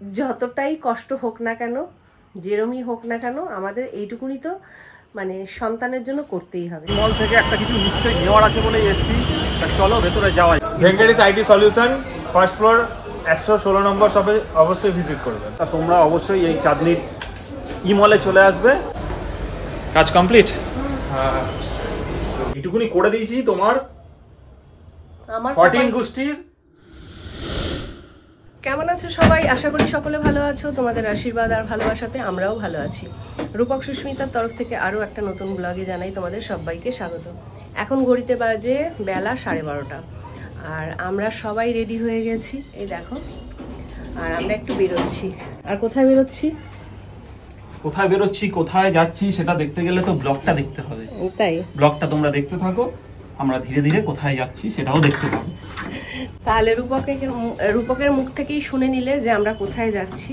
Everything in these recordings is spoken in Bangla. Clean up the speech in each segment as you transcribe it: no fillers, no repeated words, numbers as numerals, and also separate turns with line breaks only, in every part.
যতটাই কষ্ট হোক না কেন, যেরমই হোক না কেন, আমাদের এইটুকুনি তো মানে সন্তানের জন্য করতেই হবে।
মল থেকে একটা কিছু নিশ্চয়ই নেওয়ার আছে বলেই এসছি। চলো ভেতরে যাওয়া। Venkatesh IT solution, first floor, 116 নম্বর শপে অবশ্যই ভিজিট করবেন। তা তোমরা অবশ্যই এই চাঁদনীর ই মলে চলে আসবে। কাজ কমপ্লিট। হ্যাঁ, এইটুকুনি করে দিয়েছি তোমার
আমার
14 গোষ্ঠীর।
কেমন আছো সবাই? আশা করি সকলে ভালো আছো। তোমাদের আশীর্বাদ আর ভালোবাসাতে আমরাও ভালো আছি। রূপক সুস্মিতার তরফ থেকে আরও একটা নতুন ব্লগে জানাই তোমাদের সবাইকে স্বাগত। এখন ঘড়িতে বাজে বেলা 12:30, আর আমরা সবাই রেডি হয়ে গেছি, এই দেখো। আর আমরা একটু বেরোচ্ছি। আর কোথায় বেরোচ্ছি,
কোথায় যাচ্ছি সেটা দেখতে গেলে তো ব্লগটা দেখতে হবে।
তাই
ব্লগটা তোমরা দেখতে থাকো, আমরা ধীরে ধীরে কোথায় যাচ্ছি সেটাও দেখতে পাবো।
তাহলে রূপকের মুখ থেকেই শুনে নিলে যে আমরা কোথায় যাচ্ছি।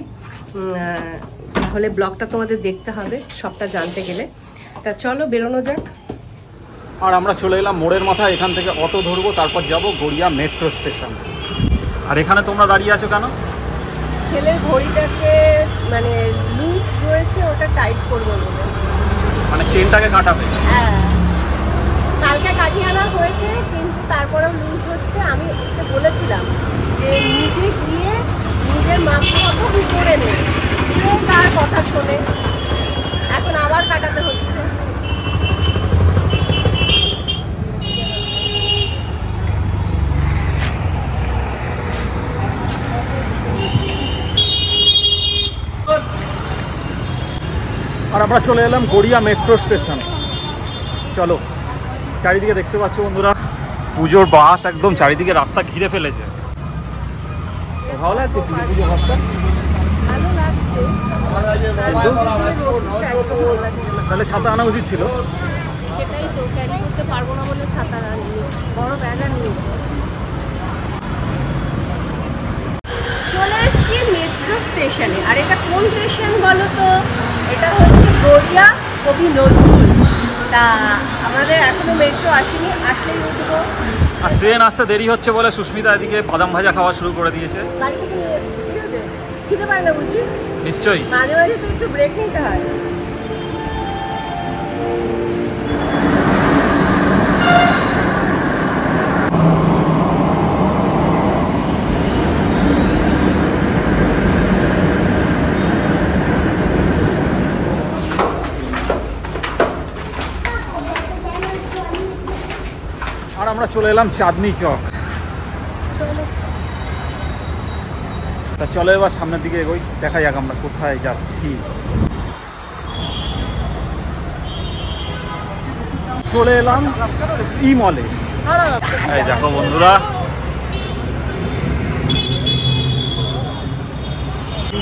তাহলে ব্লগটা তোমাদের দেখতে হবে সবটা জানতে গেলে। তা চলো বেরোনো যাক।
আর আমরা চলে এলাম মোড়ের মাথায়। এখান থেকে অটো ধরবো, তারপর যাব গড়িয়া মেট্রো স্টেশন। আর এখানে তোমরা দাঁড়িয়ে আছো কেন?
ছেলের ঘড়িটাকে মানে লুজ রয়েছে, ওটা টাইট করবো বলে।
মানে চেনটাকে কাটাবে?
হ্যাঁ, কালকে কাটিয়ে আনা হয়েছে, কিন্তু তারপরেও লুজ হচ্ছে। আমি ওকে বলেছিলাম যে নিজে গিয়ে নিজের মাপটা করে নে, কেউ তার কথা শোনে। এখন আবার কাটাতে হচ্ছে।
আর আমরা চলে এলাম গড়িয়া মেট্রো স্টেশন। চলো, চারিদিকে দেখতে পাচ্ছ বন্ধুরা, পুজোর বাস একদম চারিদিকে রাস্তা ঘিরে ফেলেছে। ভালো লাগছে পুজো ভাবটা? তাহলে ছাতা আনা উচিত ছিল।
সেটাই তো, ক্যারি করতে পারবো না বলে ছাতা আনিনি, বড় ব্যাগ আনিনি। চলে এসছি মেট্রো স্টেশনে। আর এটা কোন স্টেশন বলো তো? এটা হচ্ছে গড়িয়া কবি নজরুল। তা আমাদের এখনো মেট্রো আসেনি, আসলেই উঠবো।
আর ট্রেন আসতে দেরি হচ্ছে বলে সুস্মিতা এদিকে বাদাম ভাজা খাওয়া শুরু করে দিয়েছে।
বাড়ি থেকে নিয়ে এসছি, ঠিক আছে? খেতে পারে না বুঝি?
নিশ্চয়ই,
মাঝে মাঝে তো একটু ব্রেক নিতে হয়।
আর আমরা চলে এলাম চাঁদনী চক। তা চলো এবার সামনের দিকে এগোই, দেখা যাক আমরা কোথায় যাচ্ছি। চলে এলাম ই মলে। এই দেখো বন্ধুরা,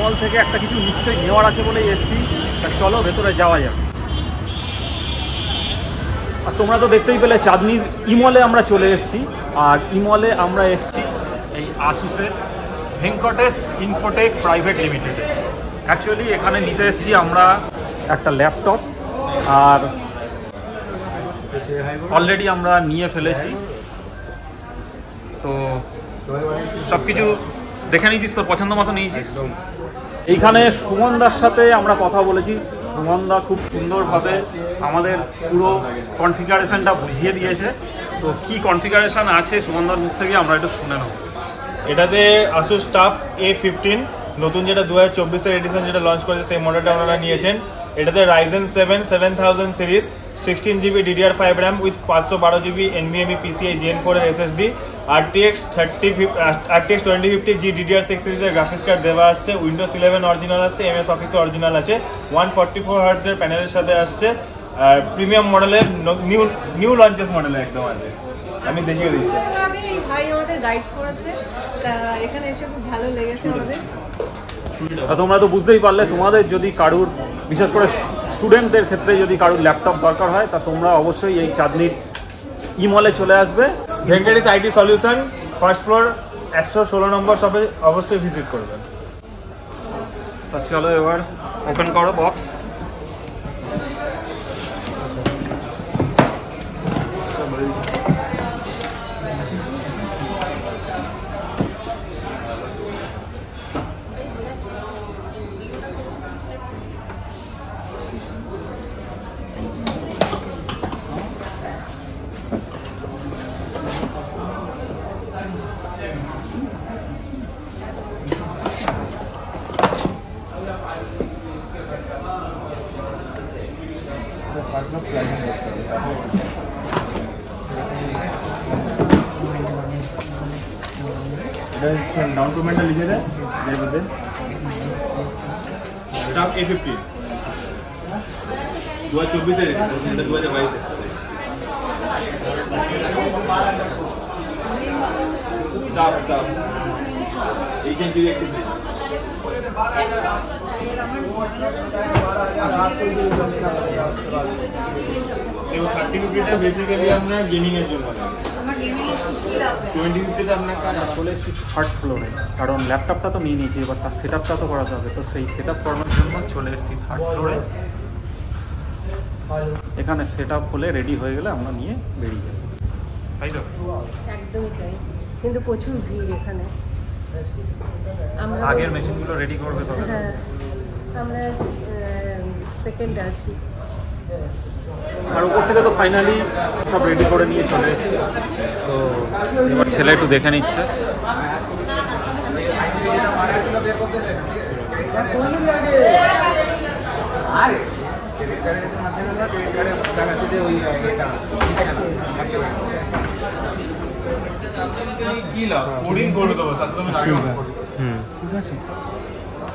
মল থেকে একটা কিছু নিশ্চয়ই নেওয়ার আছে বলেই এসছি। তা চলো ভেতরে যাওয়া যাক। আর তোমরা তো দেখতেই পেলে চাঁদনীর ইমলে আমরা চলে এসেছি। আর ইমলে আমরা এসেছি এই আসুসের ভেঙ্কটেশ ইনফোটেক প্রাইভেট লিমিটেডে। অ্যাকচুয়ালি এখানে নিতে এসেছি আমরা একটা ল্যাপটপ, আর অলরেডি আমরা নিয়ে ফেলেছি। তো সব কিছু দেখে নিয়েছিস, তোর পছন্দ মতো নিয়েছিস। এইখানে সুমনদার সাথে আমরা কথা বলেছি। সুমনদা খুব সুন্দরভাবে আমাদের পুরো কনফিগারেশনটা বুঝিয়ে দিয়েছে। তো কি কনফিগারেশন আছে সুমনদার মুখ থেকে আমরা একটু শুনে নেব।
এটাতে Asus TUF A15 নতুন যেটা 2024-এর এডিশন যেটা লঞ্চ করেছে সেই মডেলটা ওনারা নিয়েছেন। এটাতে Ryzen 7 7000 series 16GB DDR5 RAM with 512GB NVMe PCIe Gen 4 এর SSD, RTX 2050G DDR6 সিরিজের গ্রাফিক্স কার্ড দেওয়া আসছে, Windows 11 অরিজিনাল আছে, MS অফিস অরিজিনাল আছে, 144 Hz এর প্যানেলের সাথে আসছে। আর প্রিমিয়াম মডেলের নিউ লঞ্চেস মডেলে একদম আছে। আমি দেখিয়ে দিচ্ছি।
এই ভাই আমাদের গাইড করেছে, তা এখানে এসে খুব ভালো লেগেছে আমাদের।
তোমরা তো বুঝতেই পারলে, তোমাদের যদি কারুর, বিশেষ করে স্টুডেন্টদের ক্ষেত্রে যদি কারুর ল্যাপটপ দরকার হয়, তা তোমরা অবশ্যই এই চাঁদনীর ই মলে চলে আসবে।
Venkatesh IT solution, first floor, 116 নম্বর শপে অবশ্যই ভিজিট করবেন।
তা চলো এবার ওপেন করো বক্স।
डाउन पेमेंट लिखे थे स्टाफ A50 2024 है 2022 है स्टाफ एजेंट एक्टिव देखो 30 টা বেসিক্যালি আমরা গেমিং এর জন্য আমার গেমিং 20 তে আপনার কাজ
চলে এসেছি থার্ড ফ্লোরে, কারণ ল্যাপটপটা তো নিয়ে নিয়েছি, এবার তার সেট আপটা তো করাতে হবে। তো সেই সেট আপ করানোর জন্য চলে এসেছি থার্ড ফ্লোরে। এখানে সেট আপ হলে রেডি হয়ে গেলে আমরা নিয়ে বেরিয়ে যাবো, তাই তো?
একদমই তাই, কিন্তু প্রচুর ভিড় এখানে। আমরা
আগের মেশিনগুলো রেডি করবে তবে।
হ্যাঁ, আমরা সেকেন্ড আছি।
আর উপর থেকে তো ফাইনালি সব রেডি করে নিয়ে চলে এসেছি। তো এবার ছেলে একটু দেখে নিচ্ছে।
কি লাভ কোডিং করে দেবো একদম আগে ঠিক আছে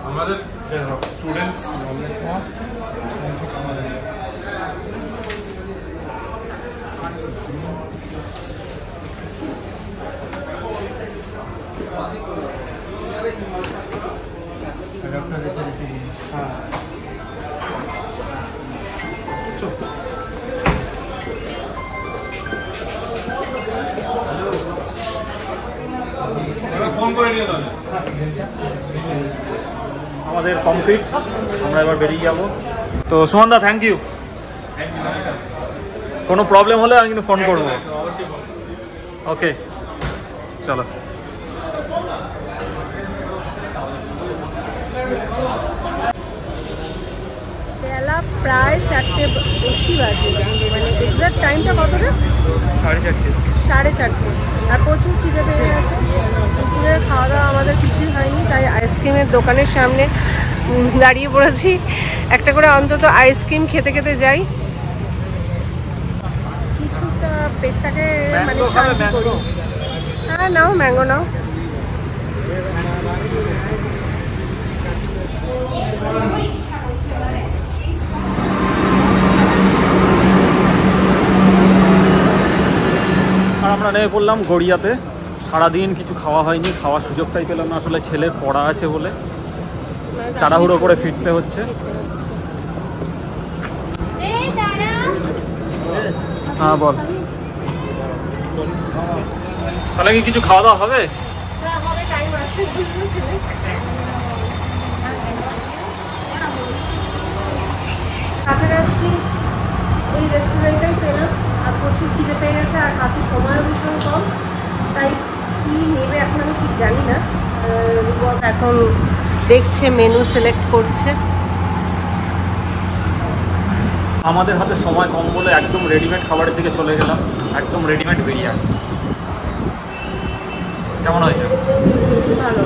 আমাদের স্টুডেন্টস
আমাদের কমপ্লিট, আমরা এবার বেরিয়ে যাব। তো সুমনদা থ্যাংক ইউ। কোনো প্রবলেম হলে আমি কিন্তু ফোন করবো। ওকে চলো।
বেলা প্রায় 4টে বেশি বাজে, মানে এক্সাক্ট টাইমটা কতটা?
4:30।
4:30। আর প্রচুর খিদে পেয়ে গেছে। দুপুরের খাওয়া দাওয়া আমাদের কিছুই হয়নি, তাই আইসক্রিমের দোকানের সামনে দাঁড়িয়ে পড়েছি। একটা করে অন্তত আইসক্রিম খেতে খেতে যাই, কিছুটা পেটটাকে মানে শান্তি করি। হ্যাঁ নাও, ম্যাঙ্গো নাও।
আর আমরা নেমে পড়লাম গড়িয়াতে। সারাদিন কিছু খাওয়া হয়নি, খাওয়ার সুযোগটাই পেলাম না, আসলে ছেলের পড়া আছে বলে তাড়াহুড়ো করে ফিরতে হচ্ছে। হ্যাঁ বল, তাহলে কি কিছু খাওয়া দাওয়া হবে?
কাছাকাছি এই রেস্টুরেন্টটাই পেলাম, আর প্রচুর খিদে পেয়ে গেছে, আর হাতে সময়ও ভীষণ কম, তাই কি নেবে এখন আমি ঠিক জানি না। রূপক এখন দেখছে, মেনু সিলেক্ট করছে।
আমাদের হাতে সময় কম বলে একদম রেডিমেড খাবারের দিকে চলে গেলাম। একদম রেডিমেড বিরিয়ানি। কেমন হয়েছে?
ভালো।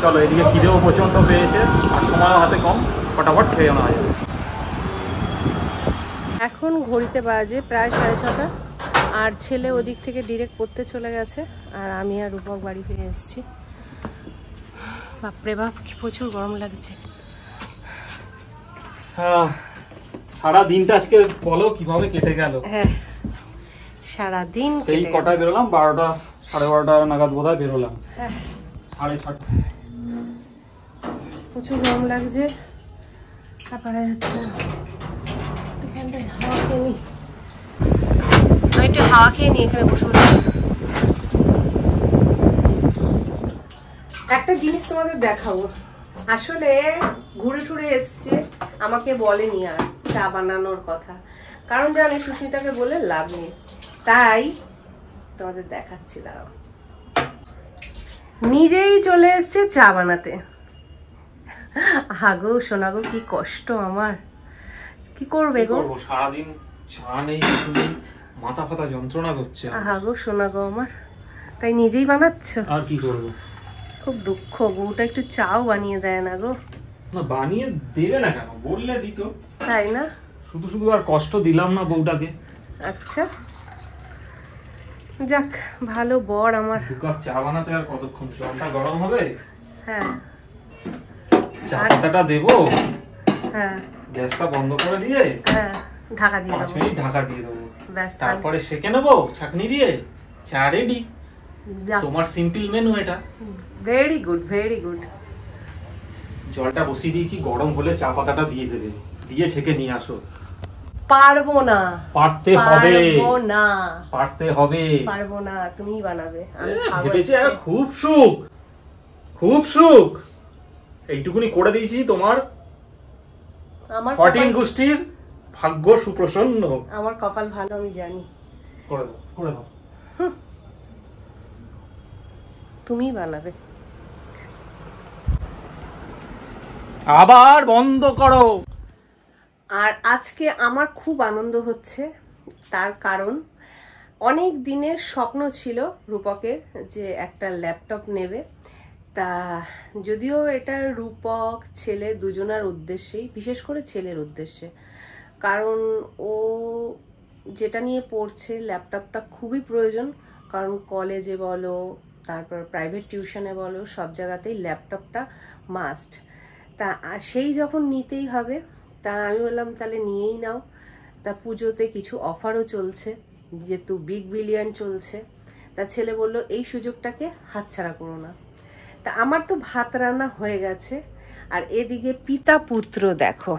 চলো, এদিকে খিদেও প্রচণ্ড পেয়েছে আর সময়ও হাতে কম, ফটাফট খেয়ে নেওয়া যাবে।
এখন ঘড়িতে বাজে প্রায় 6:30, আর ছেলে ওদিক থেকে ডিরেক্ট পড়তে চলে গেছে, আর আমি আর রূপক বাড়ি ফিরে এসেছি। বাপরে বাপ, কি প্রচুর গরম লাগছে।
হ্যাঁ, সারা দিনটা আজকে বলো কিভাবে কেটে গেল।
হ্যাঁ, সারাদিন
সেই কটায় বেরোলাম, 12টা 12:30 নাগাদ বোধহয় বেরোলাম। 6:30।
প্রচুর গরম লাগছে, তারপরে যাচ্ছে এখানটায় হাওয়া খেয়ে নিই। আমি একটু হাওয়া খেয়ে নিই, এখানে বসে বসে। একটা জিনিস তোমাদের দেখাবো। আসলে ঘুরে টুরে এসছে, আমাকে বলেনি আর চা বানানোর কথা, কারণ জানি সুস্মিতাকে বলে লাভ নেই, তাই তোমাদের দেখাচ্ছি। দাঁড়াও, নিজেই চলে এসছে চা বানাতে। হাগো শোনাগো, কি কষ্ট আমার, কি করবে গো?
সারাদিন চা নেই, মাথা ফাতা যন্ত্রণা করছে।
হাগো শোনাগো আমার, তাই নিজেই বানাচ্ছ?
আর কি করবো,
খুব দুঃখ, বউটা একটু চাও বানিয়ে দেয় না গো।
না বানিয়ে দেবে না কেন, বললে দিত।
তাই না?
শুধু শুধু আর কষ্ট দিলাম না বউটাকে।
আচ্ছা যাক, ভালো বর আমার।
2 কাপ চা বানাতে আর কতক্ষণ? জলটা গরম হবে।
হ্যাঁ
চা পাতাটা দেবো।
হ্যাঁ
গ্যাসটা বন্ধ করে দিয়ে
হ্যাঁ ঢাকা দিয়ে
5
দেবো।
মিনিট ঢাকা দিয়ে দেবো।
ব্যাস,
তারপরে সেকে নেবো ছাঁকনি দিয়ে, চা রেডি। তোমার সিম্পল মেনু এটা।
Very good, very good.
জলটা বসিয়ে দিয়েছি, গরম হলে চা পাতাটা দিয়ে দেবে, দিয়ে ছেঁকে নিয়ে আসো।
পারবো না।
পারতে হবে।
পারবো না।
পারতে হবে।
পারবো না, তুমিই বানাবে।
ভেবেছে খুব সুখ, খুব সুখ। এইটুকুনি করে দিয়েছি, তোমার
আমার
14 গোষ্ঠীর ভাগ্য সুপ্রসন্ন।
আমার কপাল ভালো, আমি জানি।
করে দাও, করে দাও।
তুমিই বানাবে।
আবার বন্ধ করো।
আর আজকে আমার খুব আনন্দ হচ্ছে, তার কারণ অনেক দিনের স্বপ্ন ছিল রূপকের যে একটা ল্যাপটপ নেবে। তা যদিও এটা রূপক ছেলে দুজনার উদ্দেশ্যেই, বিশেষ করে ছেলের উদ্দেশ্যে, কারণ ও যেটা নিয়ে পড়ছে ল্যাপটপটা খুবই প্রয়োজন। কারণ কলেজে বলো, তারপর প্রাইভেট টিউশনে বলো, সব জায়গাতেই ল্যাপটপটা মাস্ট। তা সেই যখন নিতেই হবে, তা আমি বললাম তাহলে নিয়েই নাও। তা পুজোতে কিছু অফারও চলছে, যেহেতু বিগ বিলিয়ন চলছে। তা ছেলে বলল এই সুযোগটাকে হাতছাড়া করো না। তা আমার তো ভাত রান্না হয়ে গেছে, আর এদিকে পিতা পুত্র দেখো,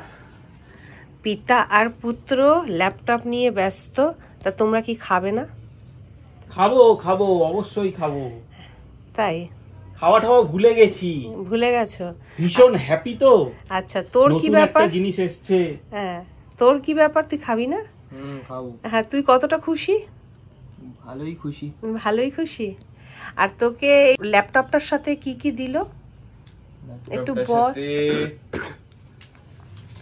পিতা আর পুত্র ল্যাপটপ নিয়ে ব্যস্ত। তা তোমরা কি খাবে না?
খাবো, খাবো, অবশ্যই খাবো।
তাই
খাওয়াটাও ভুলে গেছি।
ভুলে গেছো?
ভীষণ হ্যাপি তো।
আচ্ছা, তোর কি ব্যাপার?
একটা জিনিস এসছে।
হ্যাঁ, তোর কি ব্যাপার? তুই খাবি না?
খাবো।
হ্যাঁ, তুই কতটা খুশি?
ভালোই খুশি।
ভালোই খুশি। আর তোকে ল্যাপটপটার সাথে কি কি দিল একটু বল।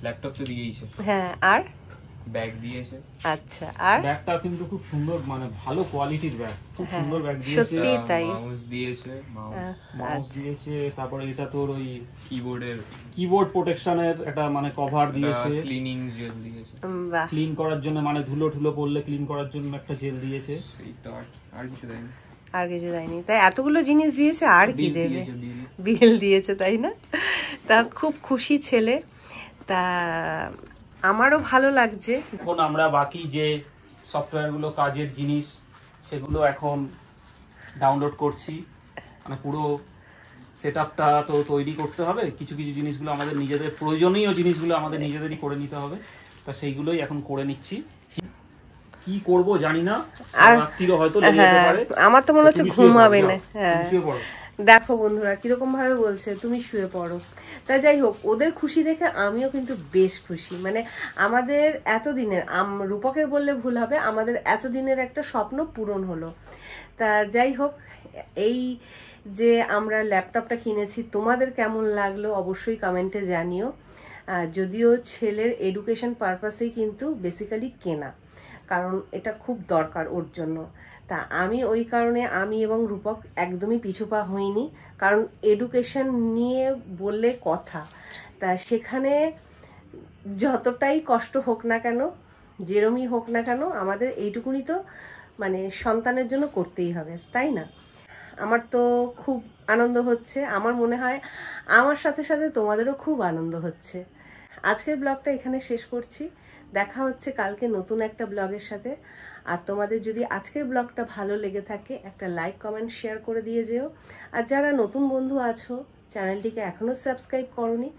ল্যাপটপ তো দিয়েইছে।
হ্যাঁ, আর
ব্যাগ দিয়েছে।
আচ্ছা, আর
ব্যাগটা কিন্তু খুব সুন্দর, মানে ভালো কোয়ালিটির ব্যাগ, খুব সুন্দর ব্যাগ দিয়েছে।
সত্যি তাই।
মাউস দিয়েছে,
মাউস দিয়েছে, তারপরে এটা তোর ওই
কিবোর্ডের
কিবোর্ড প্রোটেকশনের একটা মানে কভার দিয়েছে,
ক্লিনিং জেল দিয়েছে,
বাহ,
ক্লিন করার জন্য, মানে ধুলো ঠুলো পড়লে ক্লিন করার জন্য একটা জেল দিয়েছে।
সেইটা আর কিছু দেয়নি।
আর কিছু দেয়নি। তাই এতগুলো জিনিস দিয়েছে, আর কি দেবে? বিল দিয়েছে, তাই না? তা খুব খুশি ছেলে। তা আমারও ভালো লাগছে।
এখন আমরা বাকি যে সফটওয়্যারগুলো, কাজের জিনিস, সেগুলো এখন ডাউনলোড করছি। মানে পুরো সেটআপটা তো তৈরি করতে হবে, কিছু কিছু জিনিসগুলো আমাদের নিজেদের প্রয়োজনীয় জিনিসগুলো আমাদের নিজেদেরই করে নিতে হবে। তা সেইগুলোই এখন করে নিচ্ছি। কি করব জানি না, রাত্রিও হয়তো লেগে যেতে পারে।
আমার তো মনে হচ্ছে ঘুমাবে না।
হ্যাঁ,
দেখো বন্ধুরা কিরকম ভাবে বলছে, তুমি শুয়ে পড়ো। তা যাই হোক, ওদের খুশি দেখে আমিও কিন্তু বেশ খুশি। মানে আমাদের এতদিনের, রূপকের বললে ভুল হবে, আমাদের এতদিনের একটা স্বপ্ন পূরণ হলো। তা যাই হোক, এই যে আমরা ল্যাপটপটা কিনেছি, তোমাদের কেমন লাগলো অবশ্যই কমেন্টে জানিও। যদিও ছেলের এডুকেশন পারপাসেই কিন্তু বেসিক্যালি কেনা, কারণ এটা খুব দরকার ওর জন্য। তা আমি ওই কারণে, আমি এবং রূপক একদমই পিছুপা হইনি, কারণ এডুকেশন নিয়ে বললে কথা। তা সেখানে যতটাই কষ্ট হোক না কেন, যেরমই হোক না কেন, আমাদের এইটুকুনি তো মানে সন্তানের জন্য করতেই হবে, তাই না? আমার তো খুব আনন্দ হচ্ছে, আমার মনে হয় আমার সাথে সাথে তোমাদেরও খুব আনন্দ হচ্ছে। আজকের ব্লগটা এখানে শেষ করছি, দেখা হচ্ছে কালকে নতুন একটা ব্লগের সাথে। আর তোমাদের যদি আজকের ব্লগটা ভালো লেগে থাকে, একটা লাইক কমেন্ট শেয়ার করে দিয়ে যেও। আর যারা নতুন বন্ধু আছো, চ্যানেলটিকে এখনও সাবস্ক্রাইব করোনি,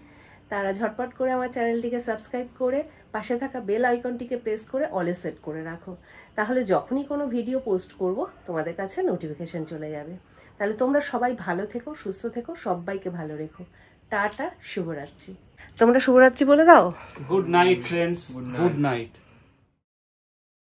তারা ঝটপট করে আমার চ্যানেলটিকে সাবস্ক্রাইব করে পাশে থাকা বেল আইকনটিকে প্রেস করে অলে সেট করে রাখো। তাহলে যখনই কোনো ভিডিও পোস্ট করব, তোমাদের কাছে নোটিফিকেশন চলে যাবে। তাহলে তোমরা সবাই ভালো থেকো, সুস্থ থেকো, সবাইকে ভালো রেখো। টাটা, শুভরাত্রি। তোমরা শুভরাত্রি বলে দাও।
Good night friends, good night.